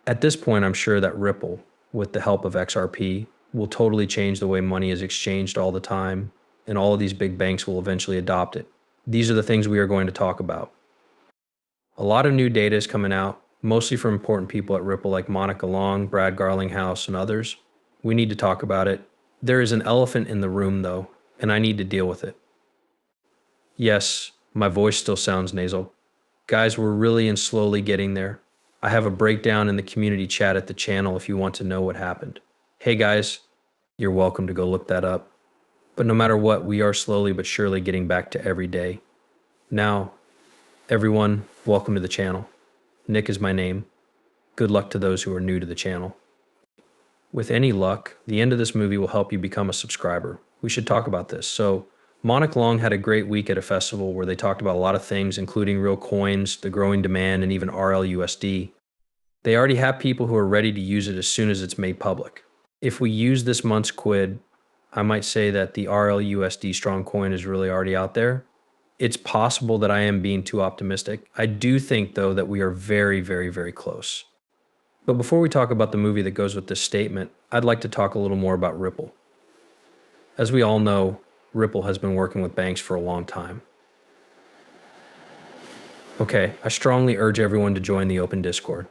At this point, I'm sure that Ripple, with the help of XRP, will totally change the way money is exchanged all the time, and all of these big banks will eventually adopt it. These are the things we are going to talk about. A lot of new data is coming out, mostly from important people at Ripple like Monica Long, Brad Garlinghouse, and others. We need to talk about it. There is an elephant in the room, though, and I need to deal with it. Yes, my voice still sounds nasal. Guys, we're really and slowly getting there. I have a breakdown in the community chat at the channel if you want to know what happened. Hey guys, you're welcome to go look that up. But no matter what, we are slowly but surely getting back to every day. Now, everyone, welcome to the channel. Nick is my name. Good luck to those who are new to the channel. With any luck, the end of this movie will help you become a subscriber. We should talk about this. So, Monica Long had a great week at a festival where they talked about a lot of things, including real coins, the growing demand, and even RLUSD. They already have people who are ready to use it as soon as it's made public. If we use this month's quid, I might say that the RLUSD strong coin is really already out there. It's possible that I am being too optimistic. I do think, though, that we are very, very, very close. But before we talk about the movie that goes with this statement, I'd like to talk a little more about Ripple. As we all know, Ripple has been working with banks for a long time. Okay, I strongly urge everyone to join the open Discord.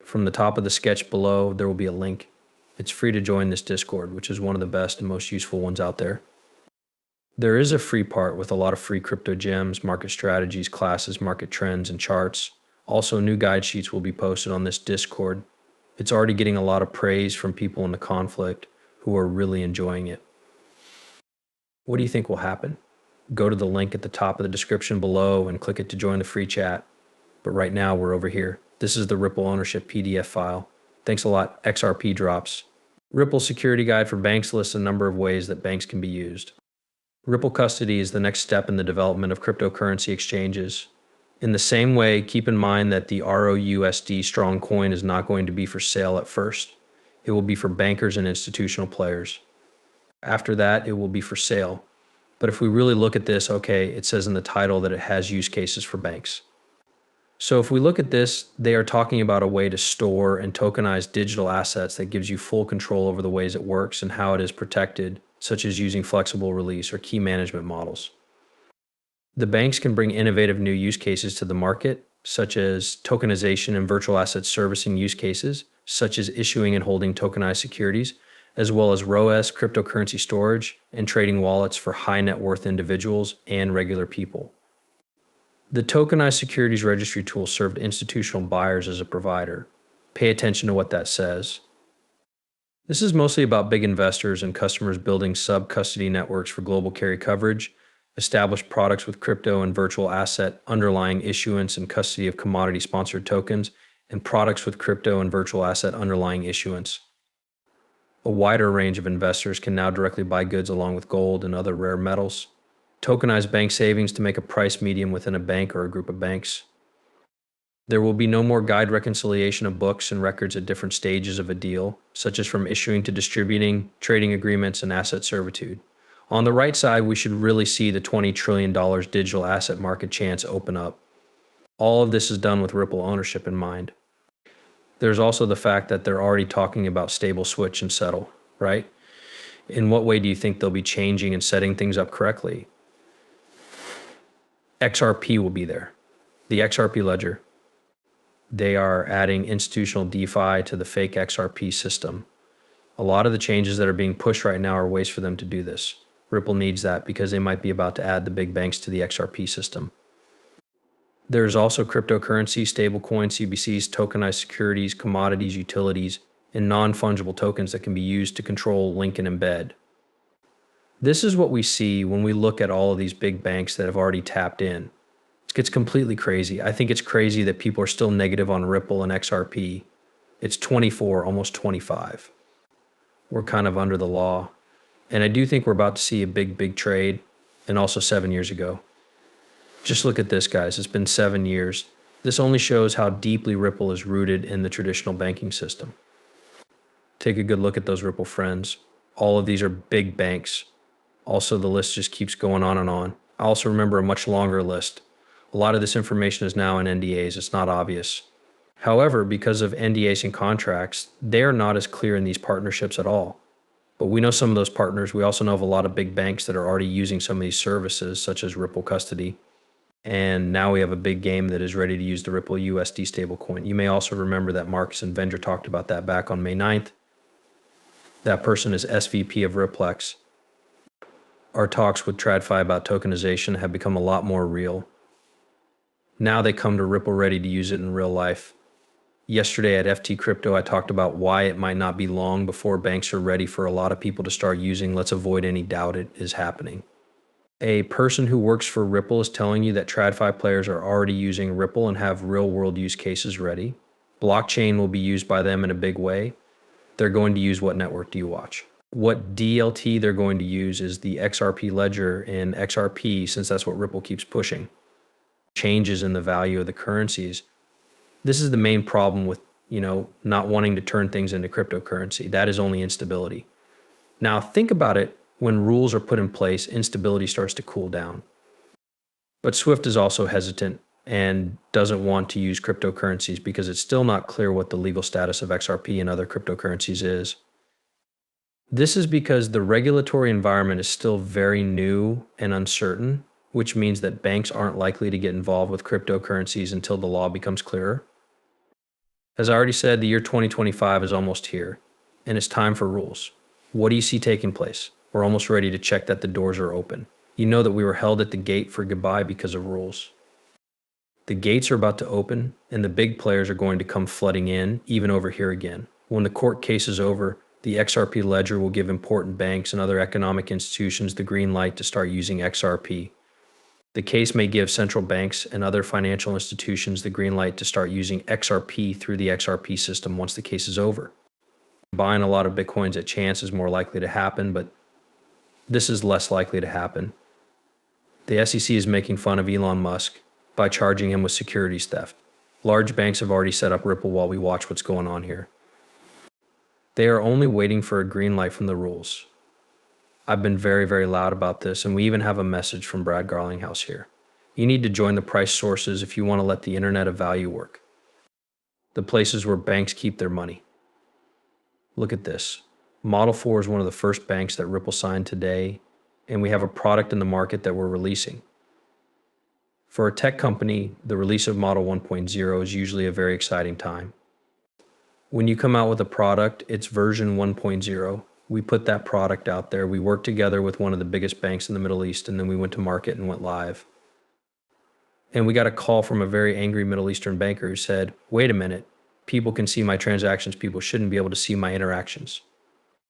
From the top of the sketch below, there will be a link. It's free to join this Discord, which is one of the best and most useful ones out there. There is a free part with a lot of free crypto gems, market strategies, classes, market trends, and charts. Also, new guide sheets will be posted on this Discord. It's already getting a lot of praise from people in the conflict who are really enjoying it. What do you think will happen? Go to the link at the top of the description below and click it to join the free chat. But right now, we're over here. This is the Ripple ownership PDF file. Thanks a lot, XRP drops. Ripple security guide for banks lists a number of ways that banks can be used. Ripple custody is the next step in the development of cryptocurrency exchanges. In the same way, keep in mind that the ROUSD strong coin is not going to be for sale at first. It will be for bankers and institutional players. After that, it will be for sale. But if we really look at this, okay, it says in the title that it has use cases for banks. So if we look at this, they are talking about a way to store and tokenize digital assets that gives you full control over the ways it works and how it is protected, such as using flexible release or key management models. The banks can bring innovative new use cases to the market, such as tokenization and virtual asset servicing use cases, such as issuing and holding tokenized securities, as well as ROES, cryptocurrency storage, and trading wallets for high net worth individuals and regular people. The tokenized securities registry tool served institutional buyers as a provider. Pay attention to what that says. This is mostly about big investors and customers building sub-custody networks for global carry coverage, established products with crypto and virtual asset underlying issuance and custody of commodity-sponsored tokens, and products with crypto and virtual asset underlying issuance. A wider range of investors can now directly buy goods along with gold and other rare metals. Tokenize bank savings to make a price medium within a bank or a group of banks. There will be no more guide reconciliation of books and records at different stages of a deal, such as from issuing to distributing, trading agreements, and asset servitude. On the right side, we should really see the $20 trillion digital asset market chance open up. All of this is done with Ripple ownership in mind. There's also the fact that they're already talking about stable switch and settle, right? In what way do you think they'll be changing and setting things up correctly? XRP will be there, the XRP ledger. They are adding institutional DeFi to the fake XRP system. A lot of the changes that are being pushed right now are ways for them to do this. Ripple needs that because they might be about to add the big banks to the XRP system. There's also cryptocurrency, stablecoin, CBCs, tokenized securities, commodities, utilities, and non-fungible tokens that can be used to control, link, and embed. This is what we see when we look at all of these big banks that have already tapped in. It gets completely crazy. I think it's crazy that people are still negative on Ripple and XRP. It's 24, almost 25. We're kind of under the law. And I do think we're about to see a big trade, and also 7 years ago. Just look at this, guys. It's been 7 years. This only shows how deeply Ripple is rooted in the traditional banking system. Take a good look at those Ripple friends. All of these are big banks. Also, the list just keeps going on and on. I also remember a much longer list. A lot of this information is now in NDAs. It's not obvious. However, because of NDAs and contracts, they are not as clear in these partnerships at all. But we know some of those partners. We also know of a lot of big banks that are already using some of these services, such as Ripple Custody. And now we have a big game that is ready to use the Ripple USD stablecoin. You may also remember that Marcus and Vendor talked about that back on May 9th. That person is SVP of Riplex. Our talks with TradFi about tokenization have become a lot more real. Now they come to Ripple ready to use it in real life. Yesterday at FT Crypto, I talked about why it might not be long before banks are ready for a lot of people to start using. Let's avoid any doubt it is happening. A person who works for Ripple is telling you that TradFi players are already using Ripple and have real world use cases ready. Blockchain will be used by them in a big way. They're going to use what network do you watch? What DLT they're going to use is the XRP ledger in XRP, since that's what Ripple keeps pushing. Changes in the value of the currencies. This is the main problem with, not wanting to turn things into cryptocurrency. That is only instability. Now think about it. When rules are put in place, instability starts to cool down. But Swift is also hesitant and doesn't want to use cryptocurrencies because it's still not clear what the legal status of XRP and other cryptocurrencies is. This is because the regulatory environment is still very new and uncertain, which means that banks aren't likely to get involved with cryptocurrencies until the law becomes clearer. As I already said, the year 2025 is almost here, and it's time for rules. What do you see taking place? We're almost ready to check that the doors are open. You know that we were held at the gate for goodbye because of rules. The gates are about to open, and the big players are going to come flooding in, even over here again. When the court case is over, the XRP ledger will give important banks and other economic institutions the green light to start using XRP. The case may give central banks and other financial institutions the green light to start using XRP through the XRP system once the case is over. Buying a lot of Bitcoins at chance is more likely to happen, but this is less likely to happen. The SEC is making fun of Elon Musk by charging him with securities theft. Large banks have already set up Ripple while we watch what's going on here. They are only waiting for a green light from the rules. I've been very, very loud about this, and we even have a message from Brad Garlinghouse here. You need to join the price sources if you want to let the internet of value work. The places where banks keep their money. Look at this. Model 4 is one of the first banks that Ripple signed today, and we have a product in the market that we're releasing. For a tech company, the release of Model 1.0 is usually a very exciting time. When you come out with a product, it's version 1.0. We put that product out there. We worked together with one of the biggest banks in the Middle East, and then we went to market and went live. And we got a call from a very angry Middle Eastern banker who said, wait a minute, people can see my transactions, people shouldn't be able to see my interactions.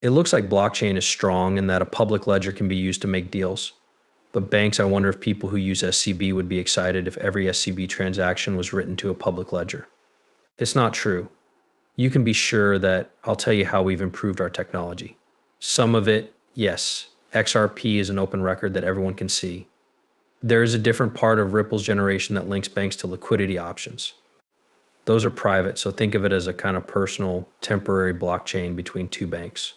It looks like blockchain is strong and that a public ledger can be used to make deals. But banks, I wonder if people who use SCB would be excited if every SCB transaction was written to a public ledger. It's not true. You can be sure that I'll tell you how we've improved our technology. Some of it, yes, XRP is an open record that everyone can see. There is a different part of Ripple's generation that links banks to liquidity options. Those are private, so think of it as a kind of personal, temporary blockchain between two banks.